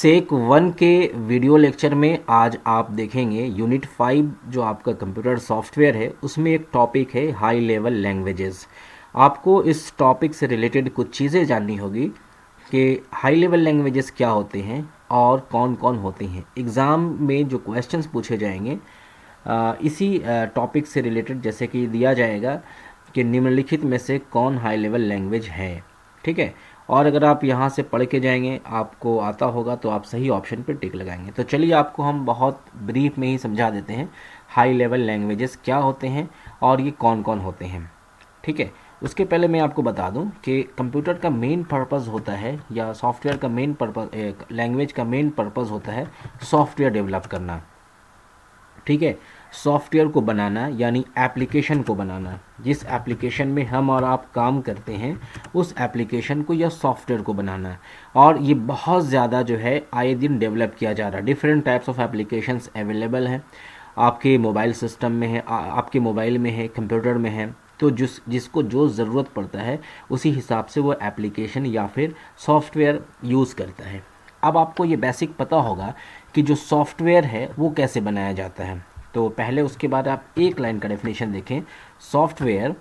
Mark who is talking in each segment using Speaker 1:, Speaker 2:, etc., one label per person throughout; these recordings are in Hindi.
Speaker 1: सेक 1 के वीडियो लेक्चर में आज आप देखेंगे यूनिट 5 जो आपका कंप्यूटर सॉफ्टवेयर है उसमें एक टॉपिक है हाई लेवल लैंग्वेजेस। आपको इस टॉपिक से रिलेटेड कुछ चीज़ें जाननी होगी कि हाई लेवल लैंग्वेजेस क्या होते हैं और कौन कौन होते हैं। एग्ज़ाम में जो क्वेश्चंस पूछे जाएंगे इसी टॉपिक से रिलेटेड जैसे कि दिया जाएगा कि निम्नलिखित में से कौन हाई लेवल लैंग्वेज है, ठीक है। और अगर आप यहाँ से पढ़ के जाएंगे आपको आता होगा तो आप सही ऑप्शन पर टिक लगाएंगे। तो चलिए आपको हम बहुत ब्रीफ में ही समझा देते हैं हाई लेवल लैंग्वेजेस क्या होते हैं और ये कौन कौन होते हैं, ठीक है। उसके पहले मैं आपको बता दूं कि कंप्यूटर का मेन पर्पस होता है या सॉफ्टवेयर का मेन पर्पस, लैंग्वेज का मेन पर्पस होता है सॉफ्टवेयर डेवलप करना, ठीक है। सॉफ्टवेयर को बनाना यानी एप्लीकेशन को बनाना। जिस एप्लीकेशन में हम और आप काम करते हैं उस एप्लीकेशन को या सॉफ्टवेयर को बनाना। और ये बहुत ज़्यादा जो है आए दिन डेवलप किया जा रहा है। Different types of applications available हैं, आपके मोबाइल सिस्टम में है, आपके मोबाइल में है, कंप्यूटर में है। तो जिसको जो ज़रूरत पड़ता है उसी हिसाब से वो एप्लीकेशन या फिर सॉफ्टवेयर यूज़ करता है। अब आपको ये बेसिक पता होगा कि जो सॉफ्टवेयर है वो कैसे बनाया जाता है। तो पहले उसके बाद आप एक लाइन का डेफिनेशन देखें। Software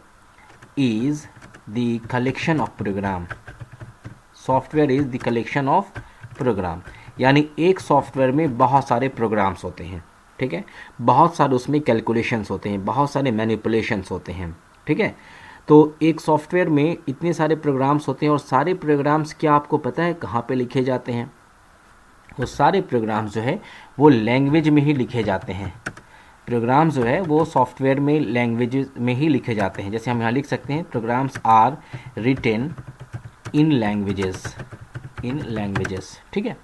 Speaker 1: is the collection of program. Software is the collection of program यानी एक सॉफ्टवेयर में बहुत सारे प्रोग्राम्स होते हैं, ठीक है। बहुत सारे उसमें कैलकुलेशंस होते हैं, बहुत सारे मैनिपुलेशंस होते हैं, ठीक है। तो एक सॉफ्टवेयर में इतने सारे प्रोग्राम्स होते हैं और सारे प्रोग्राम्स क्या आपको पता है कहाँ पे लिखे जाते हैं? वो सारे प्रोग्राम्स जो है वो लैंग्वेज में ही लिखे जाते हैं। प्रोग्राम्स जो है वो सॉफ्टवेयर में लैंग्वेज में ही लिखे जाते हैं। जैसे हम यहाँ लिख सकते हैं programs are written in languages, ठीक है।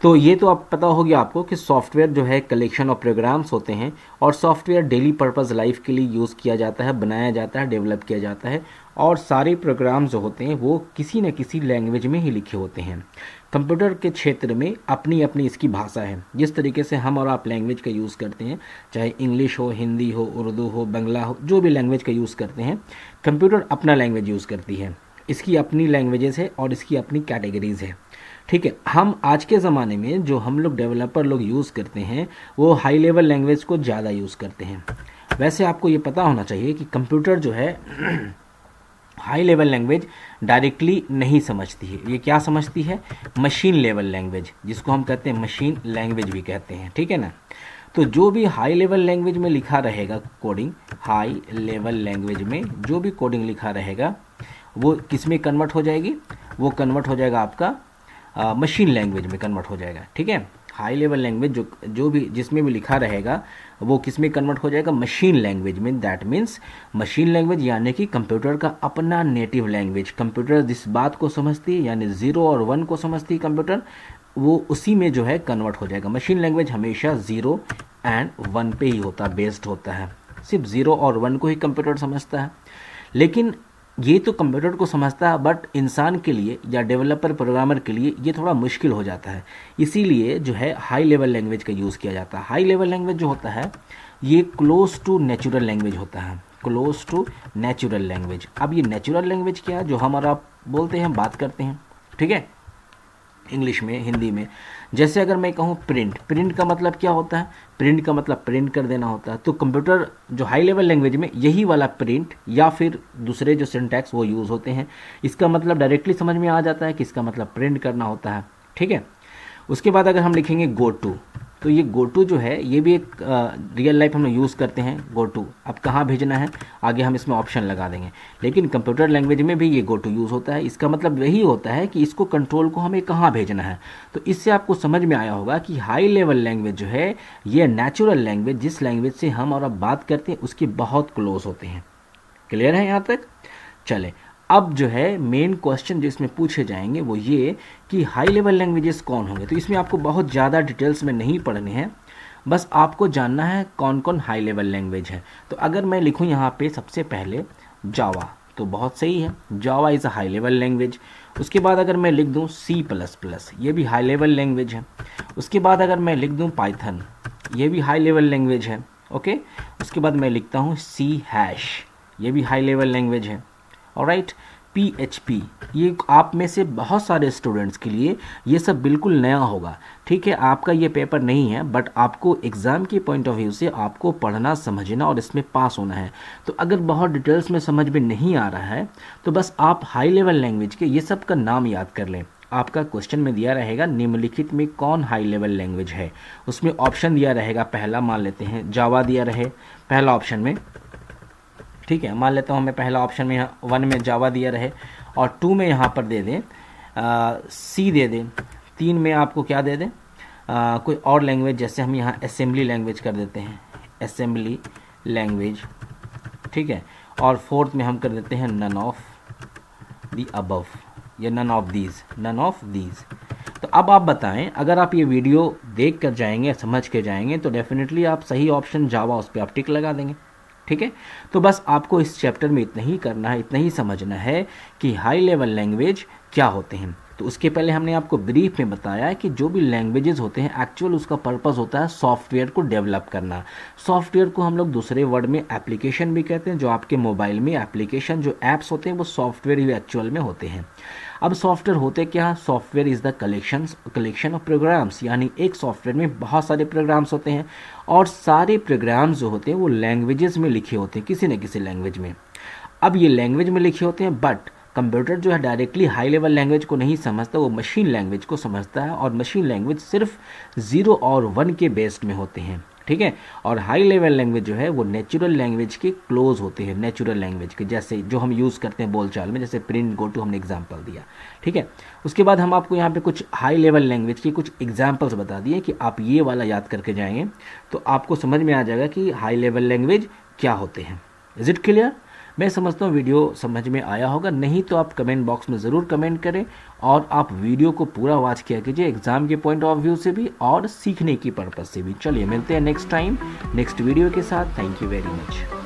Speaker 1: तो ये तो आप पता हो गया आपको कि सॉफ्टवेयर जो है कलेक्शन ऑफ प्रोग्राम्स होते हैं और सॉफ्टवेयर डेली पर्पस लाइफ के लिए यूज़ किया जाता है, बनाया जाता है, डेवलप किया जाता है। और सारे प्रोग्राम्स जो होते हैं वो किसी न किसी लैंग्वेज में ही लिखे होते हैं। कंप्यूटर के क्षेत्र में अपनी अपनी इसकी भाषा है। जिस तरीके से हम और आप लैंग्वेज का यूज़ करते हैं, चाहे इंग्लिश हो, हिंदी हो, उर्दू हो, बंगला हो, जो भी लैंग्वेज का यूज़ करते हैं, कंप्यूटर अपना लैंग्वेज यूज़ करती है। इसकी अपनी लैंग्वेजेस है और इसकी अपनी कैटेगरीज है, ठीक है। हम आज के ज़माने में जो हम लोग डेवलपर लोग यूज़ करते हैं वो हाई लेवल लैंग्वेज को ज़्यादा यूज़ करते हैं। वैसे आपको ये पता होना चाहिए कि कंप्यूटर जो है हाई लेवल लैंग्वेज डायरेक्टली नहीं समझती है। ये क्या समझती है? मशीन लेवल लैंग्वेज, जिसको हम कहते हैं मशीन लैंग्वेज भी कहते हैं, ठीक है ना। तो जो भी हाई लेवल लैंग्वेज में लिखा रहेगा कोडिंग, हाई लेवल लैंग्वेज में जो भी कोडिंग लिखा रहेगा वो किस में कन्वर्ट हो जाएगी? वो कन्वर्ट हो जाएगा आपका मशीन लैंग्वेज में कन्वर्ट हो जाएगा, ठीक है। हाई लेवल लैंग्वेज जो भी जिसमें भी लिखा रहेगा वो किस में कन्वर्ट हो जाएगा? मशीन लैंग्वेज में। दैट मीन्स मशीन लैंग्वेज यानी कि कंप्यूटर का अपना नेटिव लैंग्वेज। कंप्यूटर जिस बात को समझती है यानी 0 और 1 को समझती है कंप्यूटर, वो उसी में जो है कन्वर्ट हो जाएगा। मशीन लैंग्वेज हमेशा 0 एंड 1 पे ही होता है, बेस्ड होता है। सिर्फ 0 और 1 को ही कंप्यूटर समझता है। लेकिन ये तो कंप्यूटर को समझता है, बट इंसान के लिए या डेवलपर प्रोग्रामर के लिए ये थोड़ा मुश्किल हो जाता है। इसीलिए जो है हाई लेवल लैंग्वेज का यूज़ किया जाता है। हाई लेवल लैंग्वेज जो होता है ये क्लोज टू नेचुरल लैंग्वेज होता है, क्लोज टू नेचुरल लैंग्वेज। अब ये नेचुरल लैंग्वेज क्या है? जो हम और आप बोलते हैं, बात करते हैं, ठीक है, इंग्लिश में, हिंदी में। जैसे अगर मैं कहूँ प्रिंट, प्रिंट का मतलब क्या होता है? प्रिंट का मतलब प्रिंट कर देना होता है। तो कंप्यूटर जो हाई लेवल लैंग्वेज में यही वाला प्रिंट या फिर दूसरे जो सिंटैक्स वो यूज़ होते हैं। इसका मतलब डायरेक्टली समझ में आ जाता है कि इसका मतलब प्रिंट करना होता है, ठीक है। उसके बाद अगर हम लिखेंगे गो टू, तो ये गो टू जो है ये भी एक रियल लाइफ हम लोग यूज़ करते हैं। गो टू अब कहाँ भेजना है आगे हम इसमें ऑप्शन लगा देंगे, लेकिन कंप्यूटर लैंग्वेज में भी ये गो टू यूज़ होता है। इसका मतलब यही होता है कि इसको कंट्रोल को हमें कहाँ भेजना है। तो इससे आपको समझ में आया होगा कि हाई लेवल लैंग्वेज जो है ये नेचुरल लैंग्वेज, जिस लैंग्वेज से हम और अब बात करते हैं उसके बहुत क्लोज होते हैं। क्लियर है यहाँ तक? चले, अब जो है मेन क्वेश्चन जो इसमें पूछे जाएंगे वो ये कि हाई लेवल लैंग्वेजेस कौन होंगे। तो इसमें आपको बहुत ज़्यादा डिटेल्स में नहीं पढ़ने हैं, बस आपको जानना है कौन कौन हाई लेवल लैंग्वेज है। तो अगर मैं लिखूँ यहाँ पे सबसे पहले जावा, तो बहुत सही है, जावा is a high level language. उसके बाद अगर मैं लिख दूँ C++, ये भी हाई लेवल लैंग्वेज है। उसके बाद अगर मैं लिख दूँ पाइथन, ये भी हाई लेवल लैंग्वेज है, ओके। उसके बाद मैं लिखता हूँ C#, ये भी हाई लेवल लैंग्वेज है, ऑलराइट। PHP, ये आप में से बहुत सारे स्टूडेंट्स के लिए ये सब बिल्कुल नया होगा। ठीक है, आपका ये पेपर नहीं है, बट आपको एग्ज़ाम के पॉइंट ऑफ व्यू से आपको पढ़ना, समझना और इसमें पास होना है। तो अगर बहुत डिटेल्स में समझ में नहीं आ रहा है तो बस आप हाई लेवल लैंग्वेज के ये सब का नाम याद कर लें। आपका क्वेश्चन में दिया रहेगा निम्नलिखित में कौन हाई लेवल लैंग्वेज है, उसमें ऑप्शन दिया रहेगा। पहला मान लेते हैं जावा दिया रहे पहला ऑप्शन में, ठीक है, मान लेता हूँ मैं पहला ऑप्शन में यहाँ 1 में जावा दिया रहे, और 2 में यहाँ पर दे दें सी दे दें, 3 में आपको क्या दे दें कोई और लैंग्वेज, जैसे हम यहाँ असेंबली लैंग्वेज कर देते हैं, असेंबली लैंग्वेज, ठीक है, और 4th में हम कर देते हैं नन ऑफ दी अबव या नन ऑफ दीज। तो अब आप बताएं, अगर आप ये वीडियो देख कर जाएंगे, समझ के जाएंगे, तो डेफिनेटली आप सही ऑप्शन जावा उस पर आप टिक लगा देंगे। ठीक है, तो बस आपको इस चैप्टर में इतना ही करना है, इतना ही समझना है कि हाई लेवल लैंग्वेज क्या होते हैं। तो उसके पहले हमने आपको ब्रीफ में बताया कि जो भी लैंग्वेजेस होते हैं एक्चुअल उसका पर्पस होता है सॉफ्टवेयर को डेवलप करना। सॉफ्टवेयर को हम लोग दूसरे वर्ड में एप्लीकेशन भी कहते हैं। जो आपके मोबाइल में एप्लीकेशन, जो ऐप्स होते हैं, वो सॉफ्टवेयर ही एक्चुअल में होते हैं। अब सॉफ्टवेयर होते क्या? Software is the collection of programs, यानी एक सॉफ्टवेयर में बहुत सारे प्रोग्राम्स होते हैं और सारे प्रोग्राम्स जो होते हैं वो लैंग्वेजेस में लिखे होते हैं, किसी न किसी लैंग्वेज में। अब ये लैंग्वेज में लिखे होते हैं, बट कंप्यूटर जो है डायरेक्टली हाई लेवल लैंग्वेज को नहीं समझता, वो मशीन लैंग्वेज को समझता है, और मशीन लैंग्वेज सिर्फ 0 और 1 के बेस्ड में होते हैं। ठीक है, और हाई लेवल लैंग्वेज जो है वो नेचुरल लैंग्वेज के क्लोज होते हैं, नेचुरल लैंग्वेज के, जैसे जो हम यूज़ करते हैं बोलचाल में, जैसे प्रिंट गो टू हमने एग्जांपल दिया। ठीक है, उसके बाद हम आपको यहाँ पे कुछ हाई लेवल लैंग्वेज की कुछ एग्जांपल्स बता दिए कि आप ये वाला याद करके जाएंगे तो आपको समझ में आ जाएगा कि हाई लेवल लैंग्वेज क्या होते हैं। Is it clear? मैं समझता हूँ वीडियो समझ में आया होगा, नहीं तो आप कमेंट बॉक्स में ज़रूर कमेंट करें, और आप वीडियो को पूरा वॉच किया कीजिए एग्जाम के पॉइंट ऑफ व्यू से भी और सीखने की पर्पज़ से भी। चलिए मिलते हैं नेक्स्ट टाइम नेक्स्ट वीडियो के साथ। Thank you very much.